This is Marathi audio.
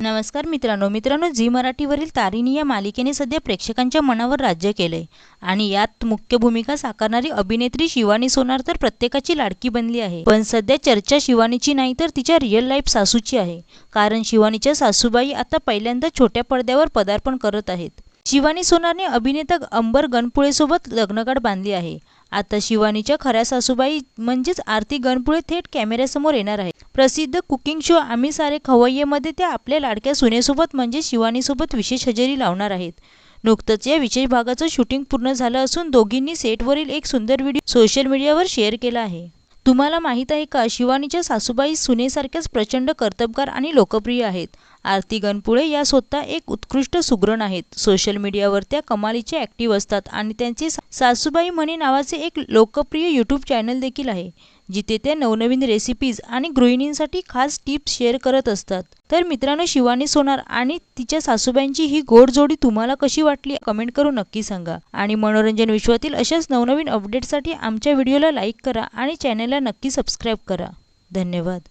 नमस्कार मित्रांनो, झी मराठीवरील तारिणी या मालिकेने सध्या प्रेक्षकांच्या मनावर राज्य केलंय आणि यात मुख्य भूमिका साकारणारी अभिनेत्री शिवानी सोनार तर प्रत्येकाची लाडकी बनली आहे। पण सध्या चर्चा शिवानीची नाही तर तिच्या रिअल लाईफ सासूची आहे, कारण शिवानीच्या सासूबाई आता पहिल्यांदा छोट्या पडद्यावर पदार्पण करत आहेत। शिवानी सोनारने अभिनेता अंबर गणपुळेसोबत लग्नगाठ बांधली आहे। आता शिवानीच्या खऱ्या सासूबाई म्हणजेच आरती गणपुळे थेट कॅमेऱ्यासमोर येणार आहे। प्रसिद्ध कुकिंग शो आम्ही सारे खवय्येमध्ये त्या आपल्या लाडक्या सुनेसोबत म्हणजे शिवानीसोबत विशेष हजेरी लावणार आहेत। नुकतंच या विशेष भागाचं शूटिंग पूर्ण झालं असून दोघींनी सेटवरील एक सुंदर व्हिडिओ सोशल मीडियावर शेअर केला आहे। तुम्हाला माहित आहे का, शिवानीच्या सासूबाई सुनेसारख्याच प्रचंड कर्तबगार आणि लोकप्रिय आहेत। आरती गणपुळे या स्वतः एक उत्कृष्ट सुगरण आहेत। सोशल मीडियावर त्या कमालीचे ॲक्टिव्ह असतात आणि त्यांचे सासूबाई म्हणे नावाचे एक लोकप्रिय यूट्यूब चॅनल देखील आहे, जिथे त्या नवनवीन रेसिपीज आणि गृहिणींसाठी खास टिप्स शेअर करत असतात। तर मित्रांनो, शिवानी सोनार आणि तिच्या सासूबाईंची ही गोड जोडी तुम्हाला कशी वाटली कमेंट करून नक्की सांगा। आणि मनोरंजन विश्वातील अशाच नवनवीन अपडेट्ससाठी आमच्या व्हिडिओला लाईक करा आणि चॅनलला नक्की सबस्क्राईब करा। धन्यवाद।